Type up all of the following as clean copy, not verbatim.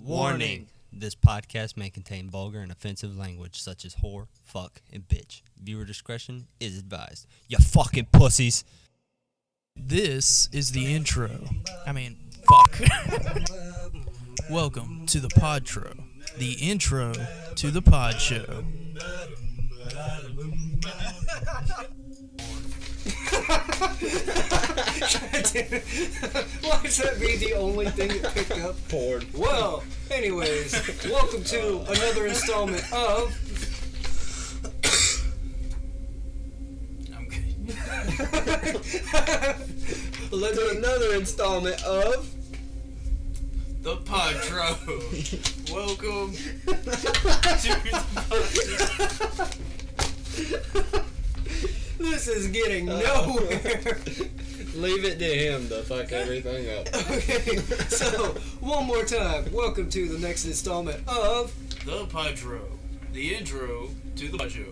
Warning! This podcast may contain vulgar and offensive language such as whore, fuck, and bitch. Viewer discretion is advised. You fucking pussies! This is the intro. Fuck. Welcome to the PodTro, the intro to the PodShow. Why does that be the only thing that picked up? Porn. Well, anyways, welcome to another installment of... I'm good. Let's do Another installment of... The PodTro. Welcome to the This is getting nowhere. Leave it to him to fuck everything up. Okay, so, one more time. Welcome to the next installment of... The PodTro, the intro to the PodShow.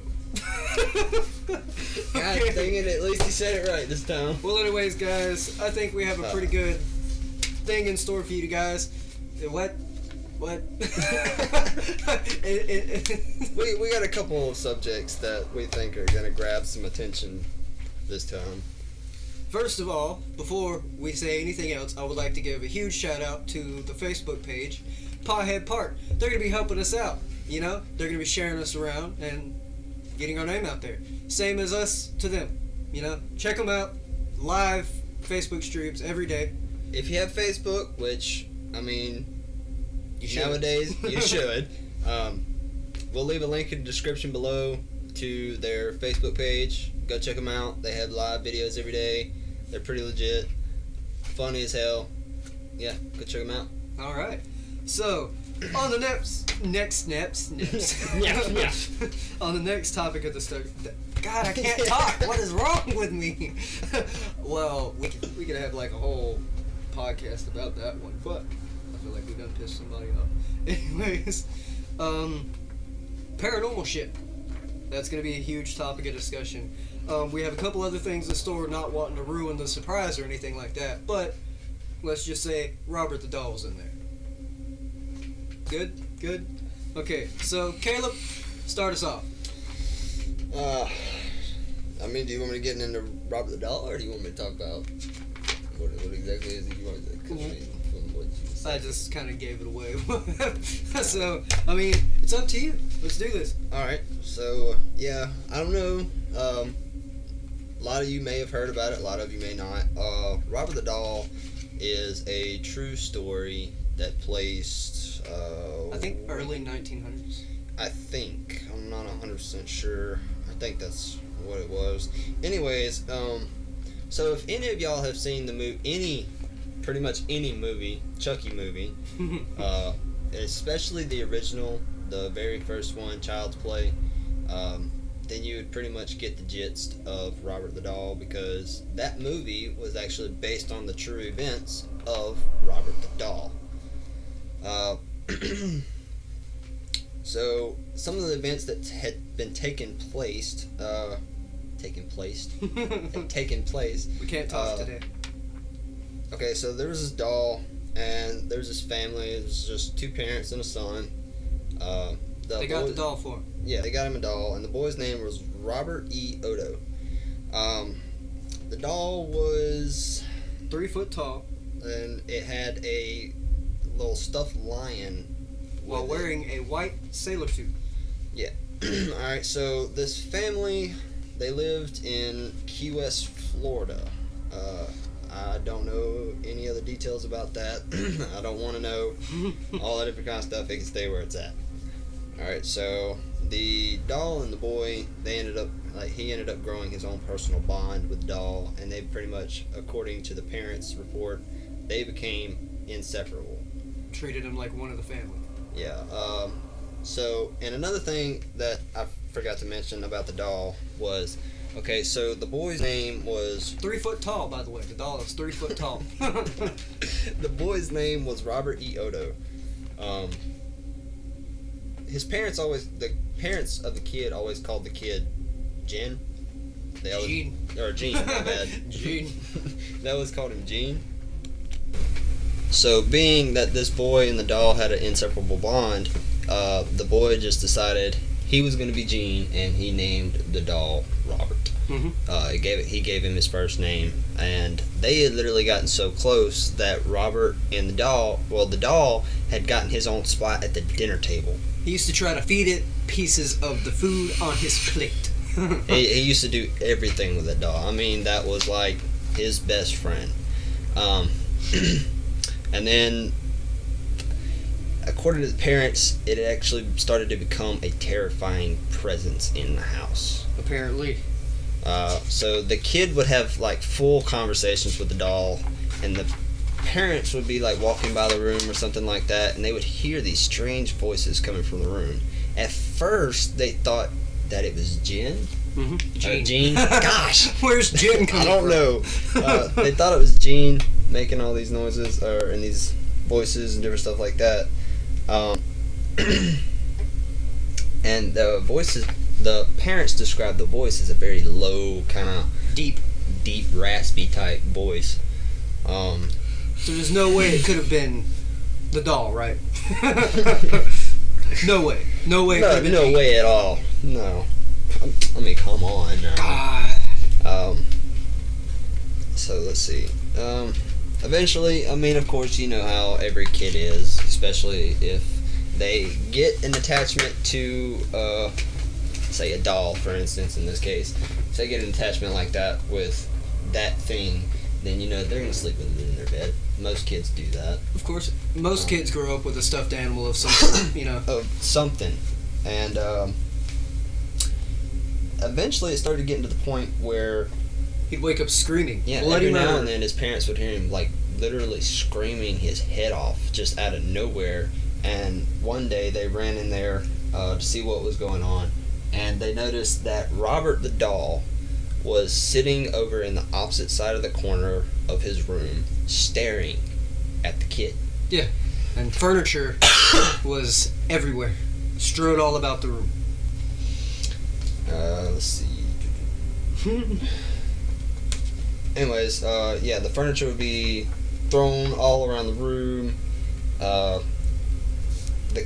God dang it, at least he said it right this time. Well, anyways, guys, I think we have a pretty good thing in store for you guys. What? We got a couple of subjects that we think are going to grab some attention this time. First of all, before we say anything else, I would like to give a huge shout out to the Facebook page, Pothead Park. They're going to be helping us out, you know? They're going to be sharing us around and getting our name out there. Same as us to them, you know? Check them out. Live Facebook streams every day. If you have Facebook, which, You should. nowadays you should, we'll leave a link in the description below to their Facebook page. Go check them out. They have live videos every day. They're pretty legit. Funny as hell. Yeah, go check them out. Alright. So, on the next on the next topic of the story. God, I can't talk. What is wrong with me? Well, we could have like a whole podcast about that one. Fuck. I feel like we done pissed somebody off. Anyways, paranormal shit. That's gonna be a huge topic of discussion. We have a couple other things in store, not wanting to ruin the surprise or anything like that, but let's just say Robert the Doll's in there. Good? Okay, so Caleb, start us off. Do you want me to get into Robert the Doll, or do you want me to talk about what exactly is it you want to from what you said? I just kind of gave it away. So, it's up to you. Let's do this. Alright, so, yeah, I don't know. A lot of you may have heard about it, a lot of you may not. Robert the Doll is a true story that placed... I think early 1900s. I'm not 100% sure. I think that's what it was. Anyways, so if any of y'all have seen the movie, pretty much any movie, Chucky movie, especially the original, the very first one, Child's Play, then you would pretty much get the gist of Robert the Doll, because that movie was actually based on the true events of Robert the Doll. So some of the events that had been taken place. We can't talk today. Okay, so there was this doll, and there was this family. It was just two parents and a son. They got the doll for him. Yeah, they got him a doll, and the boy's name was Robert E. Odo. The doll was 3 foot tall, and it had a little stuffed lion while wearing a white sailor suit. Yeah. Alright, so this family, they lived in Key West, Florida. I don't know any other details about that. I don't want to know all that different kind of stuff. It can stay where it's at. Alright, so the doll and the boy, he ended up growing his own personal bond with the doll, and they pretty much, according to the parents' report, they became inseparable. Treated him like one of the family. Yeah. So, and another thing that I forgot to mention about the doll was, okay, so the boy's name was... 3 foot tall, by the way. The doll is 3 foot tall. The boy's name was Robert E. Odo. The parents of the kid always called the kid Gene. Gene, my bad. Gene. They always called him Gene. So being that this boy and the doll had an inseparable bond, the boy just decided he was going to be Gene, and he named the doll Robert. He gave him his first name, and they had literally gotten so close that Robert and the doll had gotten his own spot at the dinner table. He used to try to feed it pieces of the food on his plate. He used to do everything with the doll. I mean, that was like his best friend. And then, according to the parents, it actually started to become a terrifying presence in the house. Apparently. So the kid would have like full conversations with the doll, and the parents would be like walking by the room or something like that, and they would hear these strange voices coming from the room. At first, they thought that it was Jen. Gene. Gosh, where's Jen coming from? I don't know. They thought it was Gene making all these noises and these voices and different stuff like that. And the parents described the voice as a very low, kind of deep, raspy type voice. So there's no way it could have been the doll, right? No way. No way. No way at all. No. I mean, come on. God. So let's see. Eventually, I mean, of course, you know how every kid is, especially if they get an attachment to, say, a doll, for instance, in this case. If they get an attachment like that with that thing, then, you know, they're going to sleep with it in their bed. Most kids do that. Of course. Most kids grow up with a stuffed animal of some sort, you know. Of something. And, eventually it started getting to the point where he'd wake up screaming. Yeah, bloody every now murder. and then his parents would hear him like literally screaming his head off just out of nowhere. And one day they ran in there to see what was going on, and they noticed that Robert the doll was sitting over in the opposite side of the corner of his room staring at the kid. Yeah, and furniture was everywhere, strewed all about the room. Let's see. Anyways, yeah, the furniture would be thrown all around the room. The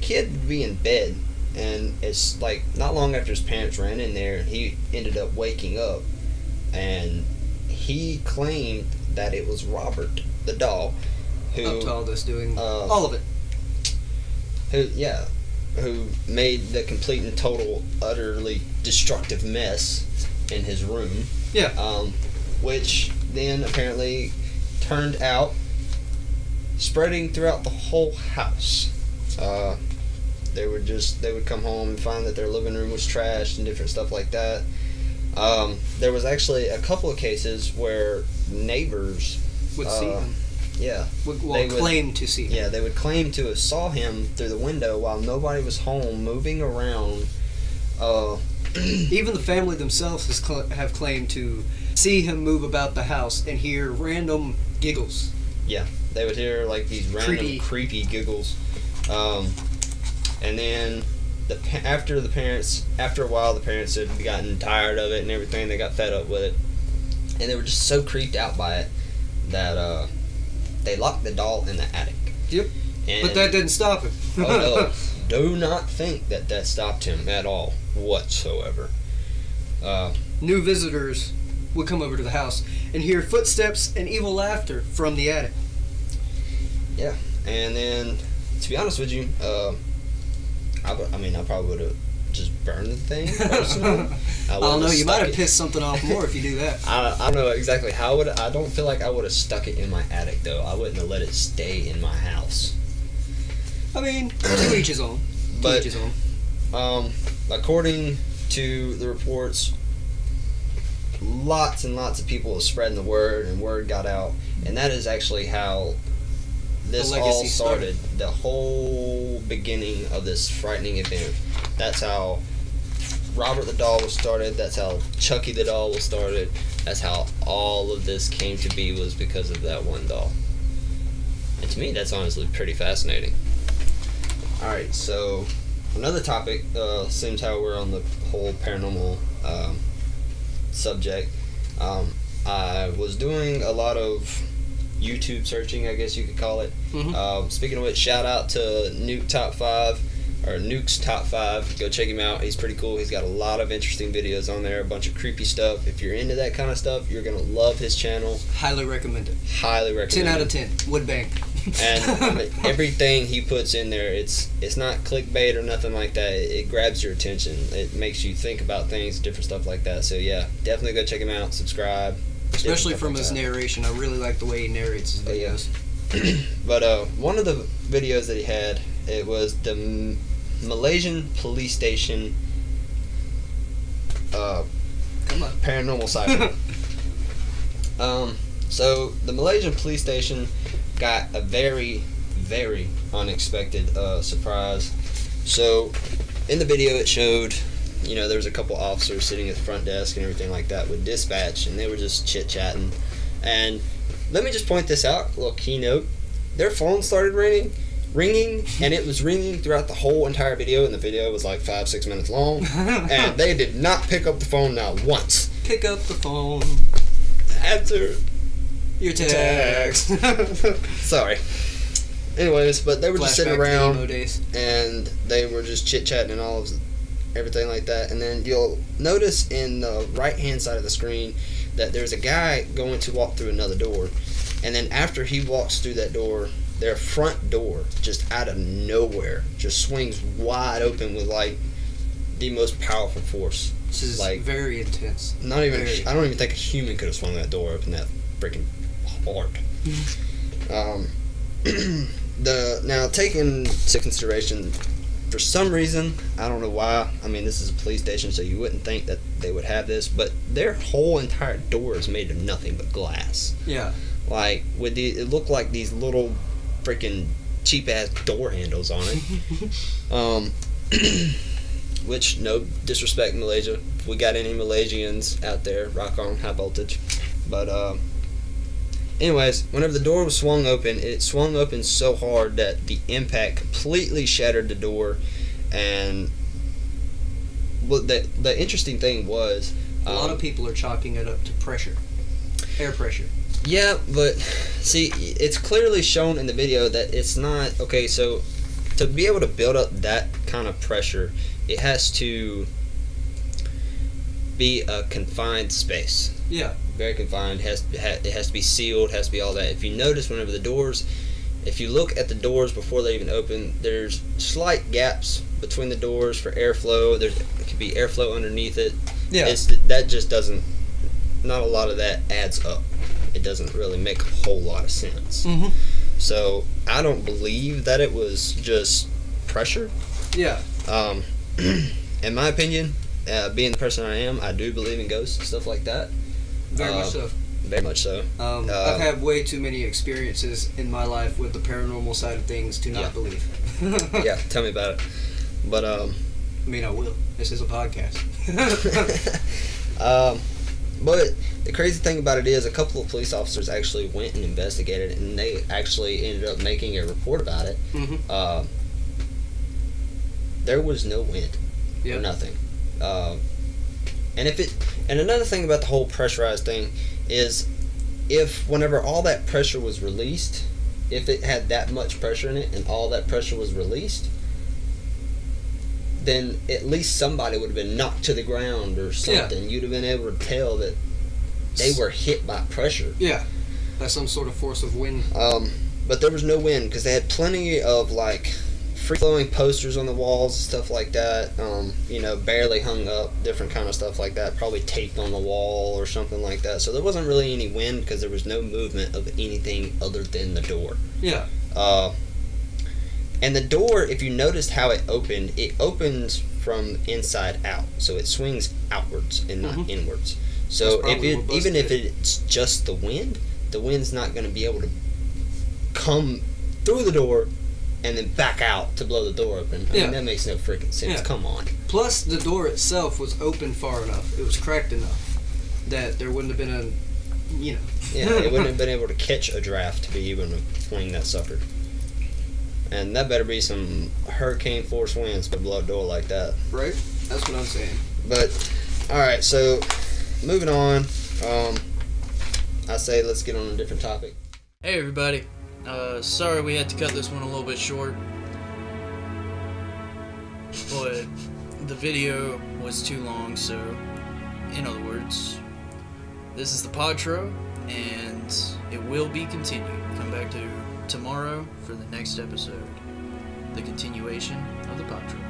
kid would be in bed, and it's like not long after his parents ran in there, he ended up waking up, and he claimed that it was Robert, the doll, who up to all this, doing all of it. Who made the complete and total, utterly destructive mess in his room. Yeah. Which then apparently turned out spreading throughout the whole house. They would come home and find that their living room was trashed and different stuff like that. There was actually a couple of cases where neighbors would see him. Yeah. Claim to see him. Yeah, they would claim to have saw him through the window while nobody was home, moving around. Even the family themselves have claimed to see him move about the house and hear random giggles. Yeah, they would hear like these random creepy giggles. And then after a while, the parents had gotten tired of it and everything. They got fed up with it, and they were just so creeped out by it that they locked the doll in the attic. Yep. But that didn't stop him. Oh no! Do not think that stopped him at all whatsoever. New visitors would come over to the house and hear footsteps and evil laughter from the attic. Yeah, and then to be honest with you, I probably would have just burned the thing personally. I don't know. You might have pissed something off more if you do that. I don't know exactly how I don't feel like I would have stuck it in my attic though. I wouldn't have let it stay in my house. I mean, to each his own. But according to the reports, lots and lots of people were spreading the word, and word got out, and that is actually how this all started. The whole beginning of this frightening event. That's how Robert the doll was started. That's how Chucky the doll was started. That's how all of this came to be, was because of that one doll. And to me, that's honestly pretty fascinating. Alright, so another topic, seems how we're on the whole paranormal subject. I was doing a lot of YouTube searching, I guess you could call it. Mhm. Speaking of which, shout out to Nuke's Top 5. Go check him out. He's pretty cool. He's got a lot of interesting videos on there, a bunch of creepy stuff. If you're into that kind of stuff, you're going to love his channel. Highly recommend it. Highly recommend 10 out it. of 10. Would bang. And I mean, everything he puts in there, it's not clickbait or nothing like that. It grabs your attention. It makes you think about things, different stuff like that. So yeah, definitely go check him out. Subscribe. Especially Different from stuff his like that. narration. I really like the way he narrates his videos. But one of the videos that he had, it was the Malaysian police station Come on. paranormal sighting. So the Malaysian police station got a very, very unexpected surprise. So in the video it showed, there was a couple officers sitting at the front desk and everything like that with dispatch, and they were just chit-chatting. And let me just point this out, a little keynote. Their phone started ringing, and it was ringing throughout the whole entire video, and the video was like 5-6 minutes long, and they did not pick up the phone not once. Pick up the phone. Answer Your text. Sorry. Anyways, but they were just sitting Flashback to the around, emo days. and they were just chit-chatting and everything like that. And then you'll notice in the right-hand side of the screen that there's a guy going to walk through another door. And then after he walks through that door, their front door, just out of nowhere, just swings wide open with, like, the most powerful force. This is like, very intense. Not even, Very. I don't even think a human could have swung that door open that freaking hard. Now, taking into consideration, for some reason, I don't know why, I mean, this is a police station, so you wouldn't think that they would have this, but their whole entire door is made of nothing but glass. Yeah. Like, it looked like these little freaking cheap-ass door handles on it. Which, no disrespect, Malaysia. If we got any Malaysians out there, rock on, high voltage. But, anyways, whenever the door was swung open, it swung open so hard that the impact completely shattered the door. And the interesting thing was, A lot of people are chalking it up to pressure. Air pressure. yeah, but see, it's clearly shown in the video that it's not okay. So to be able to build up that kind of pressure, it has to be a confined space. Yeah. Very confined. It has to be sealed. Has to be all that. If you notice, whenever if you look at the doors before they even open, there's slight gaps between the doors for airflow. It could be airflow underneath it. Yeah. That just doesn't. Not a lot of that adds up. It doesn't really make a whole lot of sense. Mm-hmm. So I don't believe that it was just pressure. Yeah. In my opinion, being the person I am, I do believe in ghosts and stuff like that. Very much so. Very much so. I've had way too many experiences in my life with the paranormal side of things to not Yeah. believe. Yeah, tell me about it. But I mean, I will. This is a podcast. but the crazy thing about it is, a couple of police officers actually went and investigated it, and they actually ended up making a report about it. Mm-hmm. There was no wind or Yep. nothing. And another thing about the whole pressurized thing is, whenever all that pressure was released, if it had that much pressure in it and all that pressure was released, then at least somebody would have been knocked to the ground or something. You'd have been able to tell that they were hit by pressure. Yeah. That's some sort of force of wind. But there was no wind because they had plenty of like free-flowing posters on the walls and stuff like that. Barely hung up, different kind of stuff like that. Probably taped on the wall or something like that. So there wasn't really any wind because there was no movement of anything other than the door. Yeah. And the door, if you noticed how it opens from inside out, so it swings outwards and not inwards. So That's probably what even if busted it's just the wind's not going to be able to come through the door and then back out to blow the door open. I mean, that makes no freaking sense. Yeah. Come on. Plus, the door itself was open far enough. It was cracked enough that there wouldn't have been a, Yeah, it wouldn't have been able to catch a draft to be even to fling that sucker. And that better be some hurricane force winds to blow a door like that. Right? That's what I'm saying. But, alright, so moving on. I say let's get on a different topic. Hey everybody, sorry we had to cut this one a little bit short, but the video was too long, so in other words, this is the PodTro, and it will be continued. Come back to tomorrow for the next episode, the continuation of the PodTro.